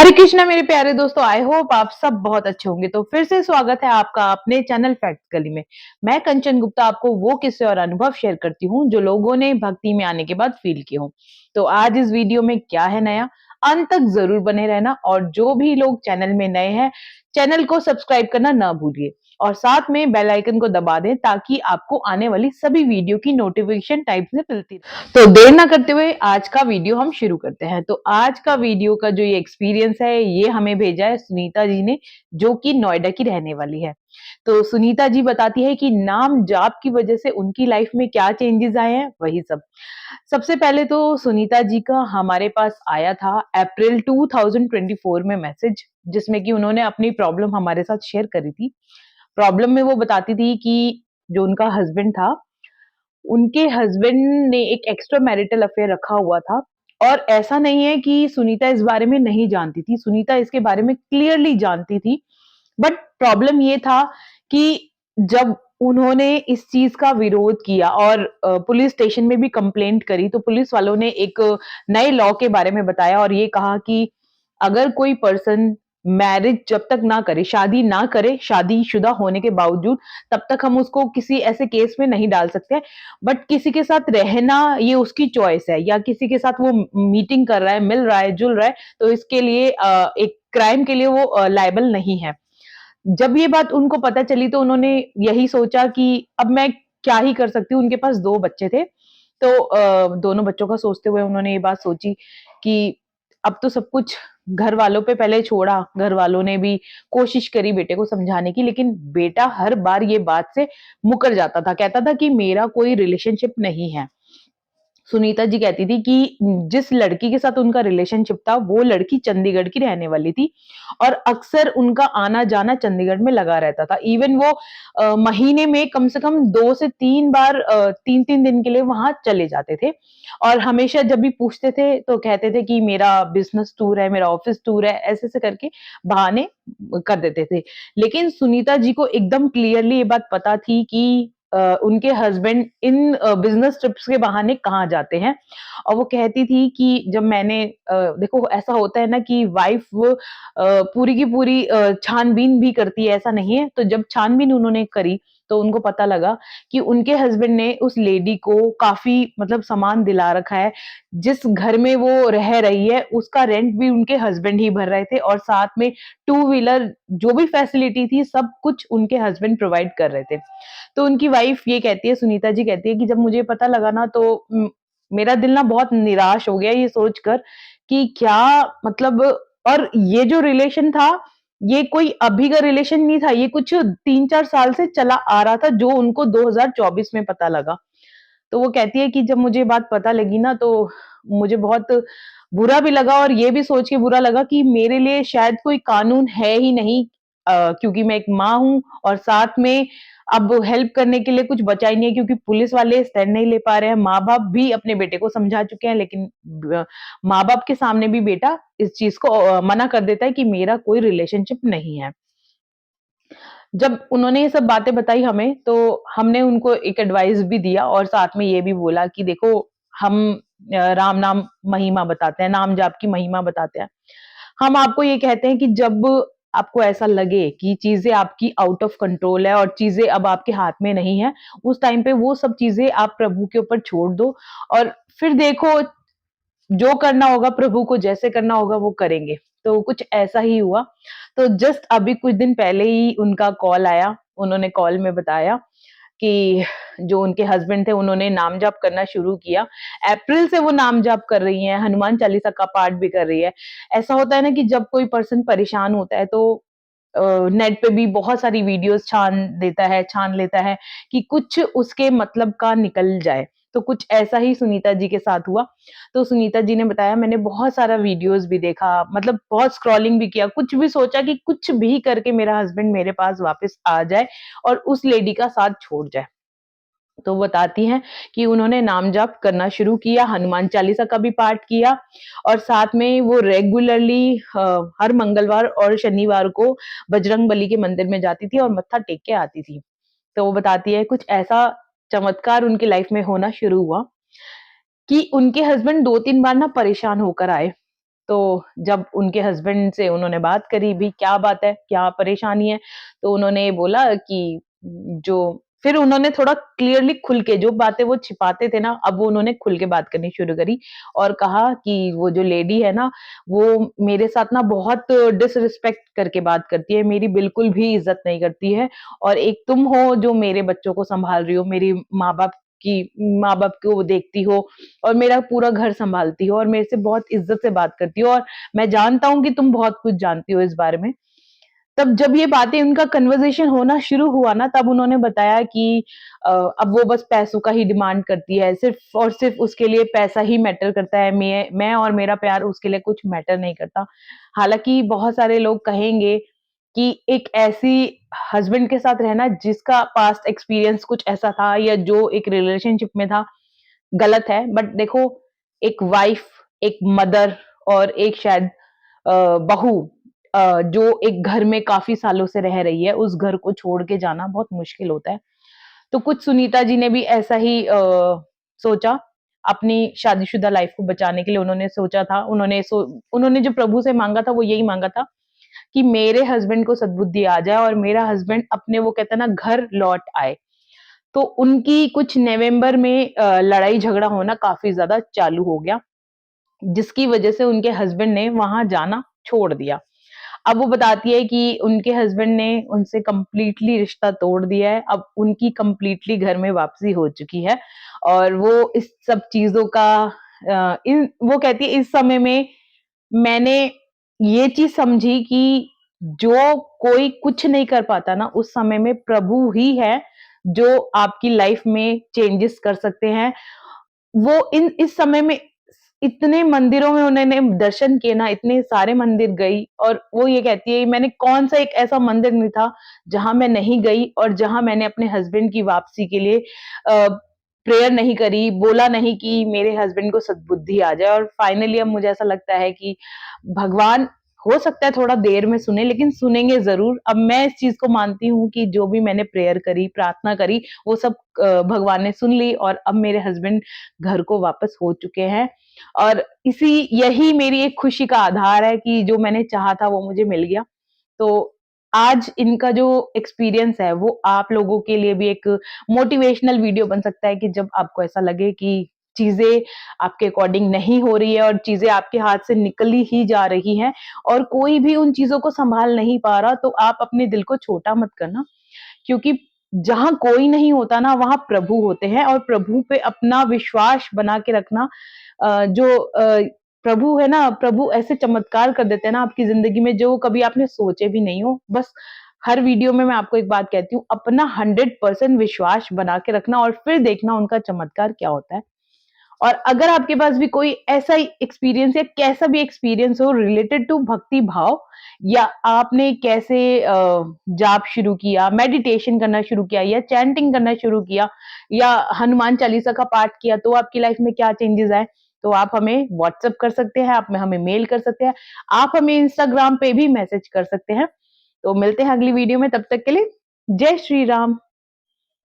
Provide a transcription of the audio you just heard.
हरे कृष्णा मेरे प्यारे दोस्तों, आई होप आप सब बहुत अच्छे होंगे। तो फिर से स्वागत है आपका अपने चैनल फैक्ट गली में। मैं कंचन गुप्ता आपको वो किस्से और अनुभव शेयर करती हूँ जो लोगों ने भक्ति में आने के बाद फील किए हों। तो आज इस वीडियो में क्या है नया, अंत तक जरूर बने रहना। और जो भी लोग चैनल में नए हैं, चैनल को सब्सक्राइब करना ना भूलिए और साथ में बेल आइकन को दबा दें ताकि आपको आने वाली सभी वीडियो की नोटिफिकेशन टाइप से मिलती रहे। तो देर ना करते हुए आज का वीडियो हम शुरू करते हैं। तो आज का वीडियो का जो ये एक्सपीरियंस है, ये हमें भेजा है सुनीता जी ने, जो कि नोएडा की रहने वाली है। तो सुनीता जी बताती है कि नाम जाप की वजह से उनकी लाइफ में क्या चेंजेस आए हैं, वही सब। सबसे पहले तो सुनीता जी का हमारे पास आया था अप्रैल 2024 में मैसेज, जिसमें कि उन्होंने अपनी प्रॉब्लम हमारे साथ शेयर करी थी। प्रॉब्लम में वो बताती थी कि जो उनका हस्बैंड था, उनके हस्बैंड ने एक एक्स्ट्रा मैरिटल अफेयर रखा हुआ था। और ऐसा नहीं है कि सुनीता इस बारे में नहीं जानती थी, सुनीता इसके बारे में क्लियरली जानती थी। बट प्रॉब्लम ये था कि जब उन्होंने इस चीज का विरोध किया और पुलिस स्टेशन में भी कंप्लेंट करी, तो पुलिस वालों ने एक नए लॉ के बारे में बताया और ये कहा कि अगर कोई पर्सन मैरिज जब तक ना करे, शादी ना करे, शादीशुदा होने के बावजूद, तब तक हम उसको किसी ऐसे केस में नहीं डाल सकते। बट किसी के साथ रहना ये उसकी चॉइस है, या किसी के साथ वो मीटिंग कर रहा है, मिल रहा है, जुल रहा है, तो इसके लिए एक क्राइम के लिए वो लायबल नहीं है। जब ये बात उनको पता चली तो उन्होंने यही सोचा कि अब मैं क्या ही कर सकती हूँ। उनके पास 2 बच्चे थे, तो दोनों बच्चों का सोचते हुए उन्होंने ये बात सोची कि अब तो सब कुछ घर वालों पे पहले छोड़ा। घर वालों ने भी कोशिश करी बेटे को समझाने की, लेकिन बेटा हर बार ये बात से मुकर जाता था। कहता था कि मेरा कोई रिलेशनशिप नहीं है। सुनीता जी कहती थी कि जिस लड़की के साथ उनका रिलेशनशिप था, वो लड़की चंडीगढ़ की रहने वाली थी और अक्सर उनका आना-जाना चंडीगढ़ में लगा रहता था। इवन वो महीने में कम से कम 2 से 3 बार 3-3 दिन के लिए वहाँ चले जाते थे। और हमेशा जब भी पूछते थे, तो कहते थे कि मेरा बिज़नेस टूर है, मेरा ऑफ़िस टूर है, ऐसे-ऐसे करके बहाने कर देते थे। लेकिन सुनीता जी को एकदम क्लियरली ये बात पता थी कि उनके हस्बैंड इन बिज़नेस ट्रिप्स के बहाने कहाँ जाते हैं। और वो कहती थी कि जब मैंने देखो ऐसा होता है ना कि वाइफ़ पूरी की पूरी छानबीन भी करती है, ऐसा नहीं है। तो जब छानबीन उन्होंने करी, तो उनको पता लगा कि उनके हस्बैंड ने उस लेडी को काफ़ी मतलब सामान दिला रखा है। जिस घर में वो रह रही है, उसका रेंट भी उनके हस्बैंड ही भर रहे थे और साथ में टू व्हीलर जो भी फैसिलिटी थी, सब कुछ उनके हस्बैंड प्रोवाइड कर रहे थे। तो उनकी वाइफ ये कहती है, सुनीता जी कहती है कि जब मुझे पता लगा ना, तो मेरा दिल ना बहुत निराश हो गया ये सोचकर कि क्या मतलब। और ये जो रिलेशन था, ये कोई अभी का रिलेशन नहीं था, ये कुछ 3-4 साल से चला आ रहा था, जो उनको 2024 में पता लगा। तो वो कहती है कि जब मुझे बात पता लगी ना, तो मुझे बहुत बुरा भी लगा और ये भी सोच के बुरा लगा कि मेरे लिए शायद कोई कानून है ही नहीं। क्योंकि मैं एक माँ हूँ और साथ में अब हेल्प करने के लिए कुछ बचा ही नहीं है, क्योंकि पुलिस वाले स्टैंड नहीं ले पा रहे हैं। माँ-बाप भी अपने बेटे को समझा चुके हैं, लेकिन माँ-बाप के सामने भी बेटा इस चीज़ को मना कर देता है कि मेरा कोई रिलेशनशिप नहीं है। जब उन्होंने ये सब बातें बताई हमें, तो हमने उनको एक एडवाइस भी दिया और साथ में ये भी बोला कि देखो, हम राम नाम महिमा बताते हैं, नाम जाप की महिमा बताते हैं। हम आपको ये कहते हैं कि जब आपको ऐसा लगे कि चीज़ें आपकी आउट ऑफ कंट्रोल है और चीज़ें अब आपके हाथ में नहीं है, उस टाइम पे वो सब चीज़ें आप प्रभु के ऊपर छोड़ दो और फिर देखो, जो करना होगा प्रभु को जैसे करना होगा वो करेंगे। तो कुछ ऐसा ही हुआ। तो जस्ट अभी कुछ दिन पहले ही उनका कॉल आया। उन्होंने कॉल में बताया कि जो उनके हस्बैंड थे, उन्होंने नाम जाप करना शुरू किया। अप्रैल से वो नाम जाप कर रही हैं, हनुमान चालीसा का पाठ भी कर रही है। ऐसा होता है ना कि जब कोई पर्सन परेशान होता है, तो नेट पे भी बहुत सारी वीडियोज़ छान लेता है कि कुछ उसके मतलब का निकल जाए। तो कुछ ऐसा ही सुनीता जी के साथ हुआ। तो सुनीता जी ने बताया, मैंने बहुत सारा वीडियोज़ भी देखा, मतलब बहुत स्क्रॉलिंग भी किया, कुछ भी सोचा कि कुछ भी करके मेरा हस्बैंड मेरे पास वापस आ जाए और उस लेडी का साथ छोड़ जाए। तो वो बताती हैं कि उन्होंने नाम जाप करना शुरू किया, हनुमान चालीसा का भी पाठ किया और साथ में वो रेगुलरली हर मंगलवार और शनिवार को बजरंगबली के मंदिर में जाती थी और मत्था टेक के आती थी। तो वो बताती है कुछ ऐसा चमत्कार उनकी लाइफ में होना शुरू हुआ कि उनके हस्बैंड 2-3 बार ना परेशान होकर आए। तो जब उनके हस्बैंड से उन्होंने बात करी, भी क्या बात है, क्या परेशानी है? तो उन्होंने बोला कि जो फिर उन्होंने थोड़ा क्लियरली खुल के जो बातें वो छिपाते थे ना, अब वो उन्होंने खुल के बात करनी शुरू करी और कहा कि वो जो लेडी है ना, वो मेरे साथ ना बहुत डिसरिस्पेक्ट करके बात करती है, मेरी बिल्कुल भी इज़्ज़त नहीं करती है और एक तुम हो जो मेरे बच्चों को सँभाल रही हो, मेरी माँ-बाप को देखती हो और मेरा पूरा घर सँभालती हो और मेरे से बहुत इज़्ज़त से बात करती हो और मैं जानता हूँ कि तुम बहुत कुछ जानती हो इस बारे में। तब जब ये बातें उनका कन्वर्सेशन होना शुरू हुआ ना, तब उन्होंने बताया कि अब वो बस पैसों का ही डिमांड करती है, सिर्फ़ और सिर्फ़ उसके लिए पैसा ही मैटर करता है, मैं और मेरा प्यार उसके लिए कुछ मैटर नहीं करता। हालाँकि बहुत सारे लोग कहेंगे कि एक ऐसी हस्बैंड के साथ रहना जिसका पास्ट एक्सपीरियंस कुछ ऐसा था या जो एक रिलेशनशिप में था, गलत है। बट देखो, एक वाइफ़, एक मदर और एक शायद बहू जो एक घर में काफ़ी सालों से रह रही है, उस घर को छोड़ के जाना बहुत मुश्किल होता है। तो कुछ सुनीता जी ने भी ऐसा ही सोचा, अपनी शादीशुदा लाइफ़ को बचाने के लिए उन्होंने सोचा था, उन्होंने जो प्रभु से माँगा था, वो यही माँगा था कि मेरे हस्बैंड को सद्बुद्धि आ जाए और मेरा हस्बैंड अपने वो कहते हैं ना घर लौट आए। तो उनकी कुछ नवंबर में लड़ाई झगड़ा होना काफ़ी ज़्यादा चालू हो गया, जिसकी वजह से उनके हस्बैंड ने वहाँ जाना छोड़ दिया। अब वो बताती है कि उनके हस्बैंड ने उनसे कंप्लीटली रिश्ता तोड़ दिया है, अब उनकी कंप्लीटली घर में वापसी हो चुकी है और वो इस सब चीज़ों का इन वो कहती है इस समय में मैंने ये चीज़ समझी कि जो कोई कुछ नहीं कर पाता ना, उस समय में प्रभु ही है, जो आपकी लाइफ़ में चेंजेस कर सकते हैं। वो इन इस समय में इतने मंदिरों में उन्होंने दर्शन किए ना, इतने सारे मंदिर गई और वो ये कहती है मैंने कौन-सा एक ऐसा मंदिर नहीं था, जहाँ मैं नहीं गई और जहाँ मैंने अपने हस्बैंड की वापसी के लिए प्रेयर नहीं करी, बोला नहीं कि मेरे हस्बैंड को सद्बुद्धि आ जाए और फाइनली अब मुझे ऐसा लगता है कि भगवान हो सकता है थोड़ा देर में सुने, लेकिन सुनेंगे ज़रूर। अब मैं इस चीज़ को मानती हूँ कि जो भी मैंने प्रेयर करी, प्रार्थना करी, वो सब भगवान ने सुन ली और अब मेरे हस्बैंड घर को वापस हो चुके हैं और यही मेरी एक खुशी का आधार है कि जो मैंने चाहा था वो मुझे मिल गया। तो आज इनका जो एक्सपीरियंस है वो आप लोगों के लिए भी एक मोटिवेशनल वीडियो बन सकता है कि जब आपको ऐसा लगे कि चीज़ें आपके अकॉर्डिंग नहीं हो रही है और चीज़ें आपके हाथ से निकली ही जा रही हैं और कोई भी उन चीज़ों को सँभाल नहीं पा रहा, तो आप अपने दिल को छोटा मत करना। क्योंकि जहाँ कोई नहीं होता ना, वहाँ प्रभु होते हैं और प्रभु पे अपना विश्वास बना के रखना प्रभु है ना, प्रभु ऐसे चमत्कार कर देते हैं ना आपकी ज़िंदगी में जो कभी आपने सोचे भी नहीं हो। बस हर वीडियो में मैं आपको एक बात कहती हूँ, अपना 100% विश्वास बना के रखना और फिर देखना उनका चमत्कार क्या होता है। और अगर आपके पास भी कोई ऐसा ही एक्सपीरियंस या कैसा भी एक्सपीरियंस हो रिलेटेड टू भक्ति भाव या आपने कैसे जाप शुरू किया, मेडिटेशन करना शुरू किया या चैंटिंग करना शुरू किया या हनुमान चालीसा का पाठ किया तो आपकी लाइफ में क्या चेंजेस आए, तो आप हमें व्हाट्सएप कर सकते हैं, आप हमें मेल कर सकते हैं, आप हमें इंस्टाग्राम पे भी मैसेज कर सकते हैं। तो मिलते हैं अगली वीडियो में, तब तक के लिए जय श्री राम।